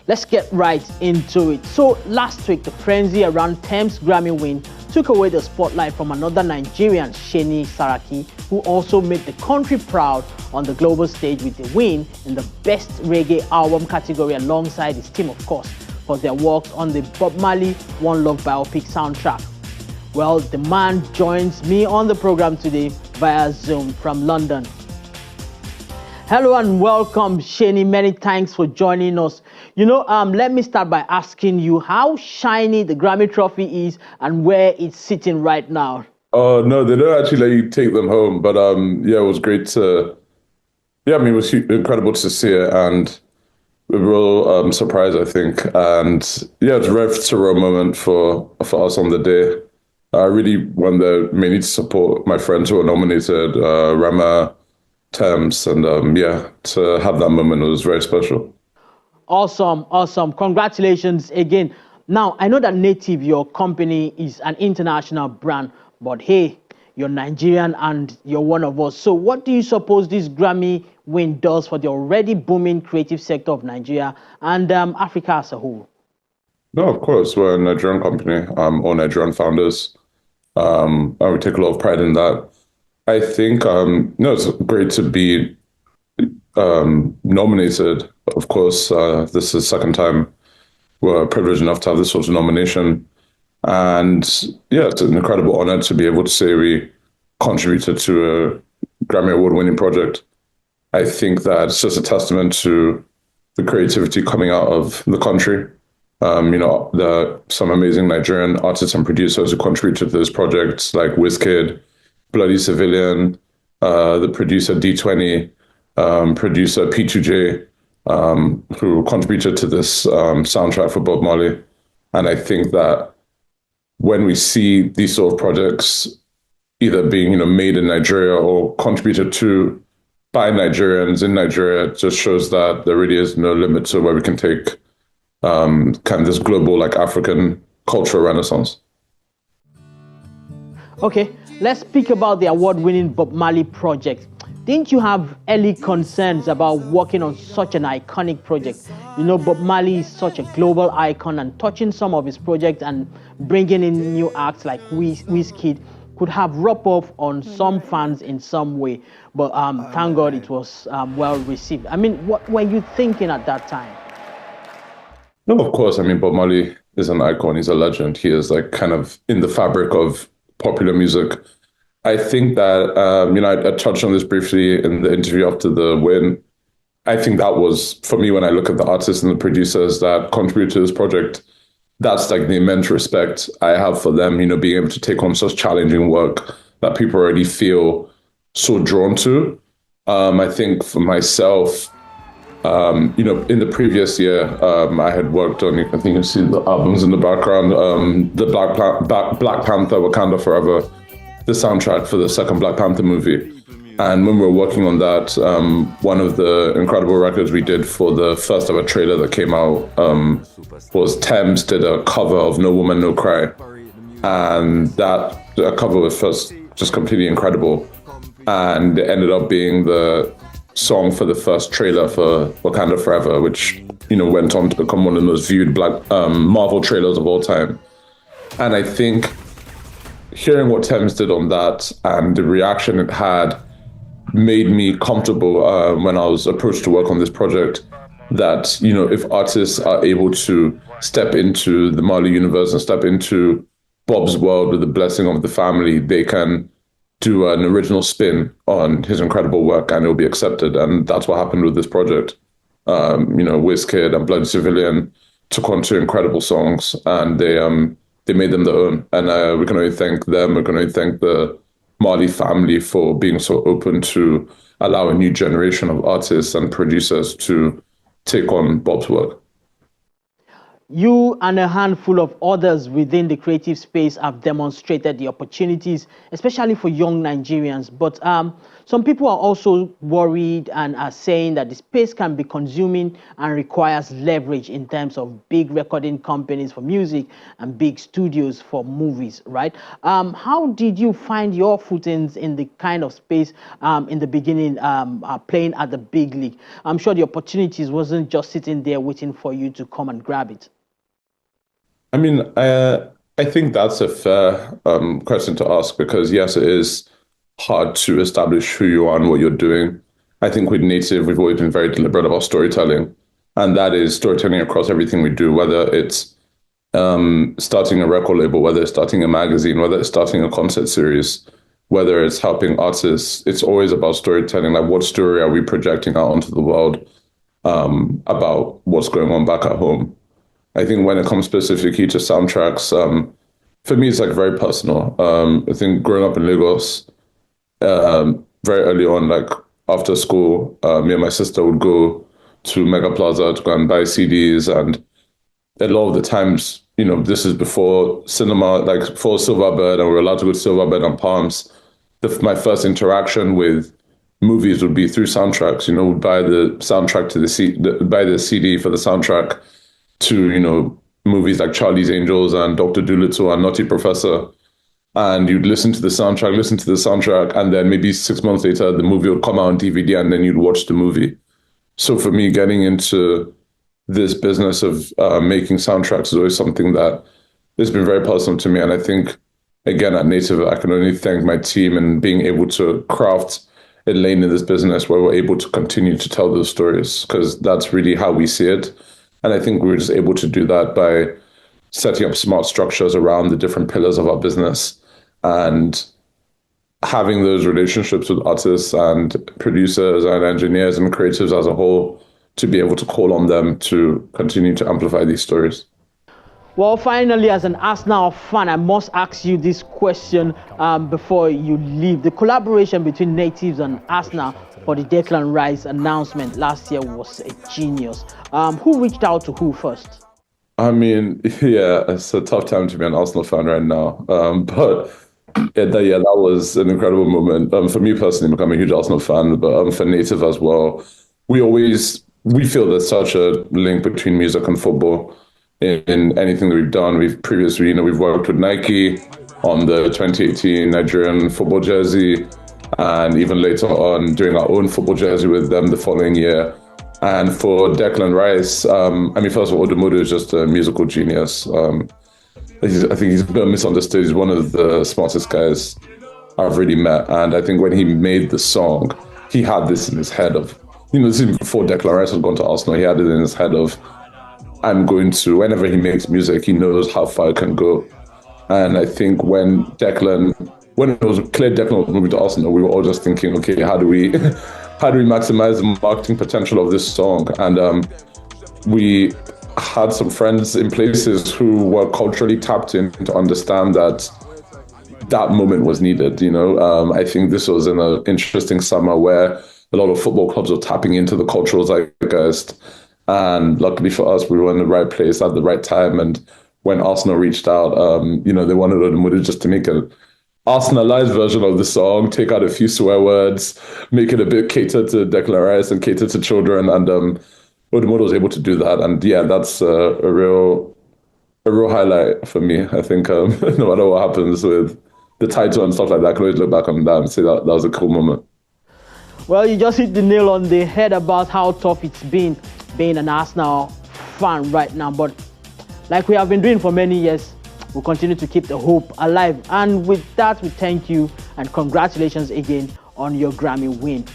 Let's get right into it. So last week, the frenzy around Tems' Grammy win took away the spotlight from another Nigerian, Seni Saraki, who also made the country proud on the global stage with a win in the Best Reggae Album category alongside his team, of course, for their work on the Bob Marley One Love biopic soundtrack. Well, the man joins me on the program today via Zoom from London. Hello and welcome, Seni. Many thanks for joining us. Let me start by asking you how shiny the Grammy trophy is and where it's sitting right now. Oh, no, they don't actually let you take them home. But it was great to, it was incredible to see it and a real surprise, I think. And it's a very surreal moment for us on the day. I really went there mainly to support my friends who were nominated, Rama, Tems, and to have that moment was very special. Awesome. Congratulations again. Now, I know that Native, your company, is an international brand, but hey, you're Nigerian and you're one of us. So what do you suppose this Grammy win does for the already booming creative sector of Nigeria and Africa as a whole? No, of course, we're a Nigerian company, all Nigerian founders. And we take a lot of pride in that. I think, it's great to be nominated. Of course, this is the second time we're privileged enough to have this sort of nomination. And it's an incredible honor to be able to say we contributed to a Grammy Award-winning project. I think that it's just a testament to the creativity coming out of the country. Some amazing Nigerian artists and producers who contributed to this project, like Wizkid, Bloody Civilian, the producer D20, producer P2J, who contributed to this soundtrack for Bob Marley. And I think that when we see these sort of projects either being made in Nigeria or contributed to by Nigerians in Nigeria, it just shows that there really is no limit to where we can take kind of this global, like, African cultural renaissance. Okay, let's speak about the award-winning Bob Marley project. Didn't you have early concerns about working on such an iconic project? Bob Marley is such a global icon, and touching some of his projects and bringing in new acts like Wizkid could have rubbed off on some fans in some way. But thank God it was well received. I mean, what were you thinking at that time? No, of course. I mean, Bob Marley is an icon. He's a legend. He is like kind of in the fabric of popular music. I think that, I touched on this briefly in the interview after the win. I think that was, for me, when I look at the artists and the producers that contribute to this project, that's like the immense respect I have for them, being able to take on such challenging work that people already feel so drawn to. I think for myself, in the previous year, I had worked on, I think you see the albums in the background, the Black Panther, Wakanda Forever, the soundtrack for the second Black Panther movie. And when we were working on that, one of the incredible records we did for the first ever trailer that came out was Tems did a cover of No Woman, No Cry. And that cover was first just completely incredible. And it ended up being the song for the first trailer for Wakanda Forever, which went on to become one of the most viewed Marvel trailers of all time. And I think hearing what Tems did on that and the reaction it had made me comfortable when I was approached to work on this project, that if artists are able to step into the Marley universe and step into Bob's world with the blessing of the family, they can do an original spin on his incredible work and it'll be accepted. And that's what happened with this project. Wizkid and Bloody Civilian took on two incredible songs and they made them their own. And we can only thank them. We can only thank the Marley family for being so open to allow a new generation of artists and producers to take on Bob's work. You and a handful of others within the creative space have demonstrated the opportunities, especially for young Nigerians. But Some people are also worried and are saying that the space can be consuming and requires leverage in terms of big recording companies for music and big studios for movies, right? How did you find your footings in the kind of space in the beginning, playing at the big league? I'm sure the opportunities wasn't just sitting there waiting for you to come and grab it. I mean, I think that's a fair question to ask because yes, it is hard to establish who you are and what you're doing. I think with Native, we've always been very deliberate about storytelling, and that is storytelling across everything we do, whether it's starting a record label, whether it's starting a magazine, whether it's starting a concert series, whether it's helping artists. It's always about storytelling. Like, what story are we projecting out onto the world about what's going on back at home? I think when it comes specifically to soundtracks, for me, it's like very personal. I think growing up in Lagos, very early on, like after school, me and my sister would go to Mega Plaza to go and buy CDs. And a lot of the times, this is before cinema, like before Silverbird, and we were allowed to go to Silverbird and Palms. My first interaction with movies would be through soundtracks. We'd buy the soundtrack to buy the CD for the soundtrack to, movies like Charlie's Angels and Dr. Dolittle and Nutty Professor. And you'd listen to the soundtrack, and then maybe 6 months later, the movie would come out on DVD, and then you'd watch the movie. So for me, getting into this business of making soundtracks is always something that has been very personal to me. And I think, again, at Native, I can only thank my team and being able to craft a lane in this business where we're able to continue to tell those stories, because that's really how we see it. And I think we were just able to do that by setting up smart structures around the different pillars of our business and having those relationships with artists and producers and engineers and creatives as a whole to be able to call on them to continue to amplify these stories. Well, finally, as an Arsenal fan, I must ask you this question before you leave. The collaboration between Natives and Arsenal for the Declan Rice announcement last year was a genius. Who reached out to who first? I mean, yeah, it's a tough time to be an Arsenal fan right now. But that was an incredible moment. For me personally, I'm a huge Arsenal fan, but for Native as well, we feel there's such a link between music and football in anything that we've done. We've previously, we've worked with Nike on the 2018 Nigerian football jersey, and even later on doing our own football jersey with them the following year. And for Declan Rice, first of all, Odumodu is just a musical genius. I think he's a bit misunderstood. He's one of the smartest guys I've really met. And I think when he made the song, he had this in his head of, this is before Declan Rice had gone to Arsenal, he had it in his head of, whenever he makes music, he knows how far it can go. And I think when it was clear Declan was moving to Arsenal, we were all just thinking, okay, how do we maximize the marketing potential of this song? And we had some friends in places who were culturally tapped in to understand that moment was needed. I think this was in an interesting summer where a lot of football clubs were tapping into the cultural zeitgeist. And luckily for us, we were in the right place at the right time. And when Arsenal reached out, they wanted Odumodu just to make an Arsenalized version of the song, take out a few swear words, make it a bit catered to Declan Rice and catered to children. And Odumodu was able to do that. And yeah, that's a real highlight for me. I think no matter what happens with the title and stuff like that, I can always look back on that and say that was a cool moment. Well, you just hit the nail on the head about how tough it's been being an Arsenal fan right now. But like we have been doing for many years, we'll continue to keep the hope alive. And with that, we thank you and congratulations again on your Grammy win.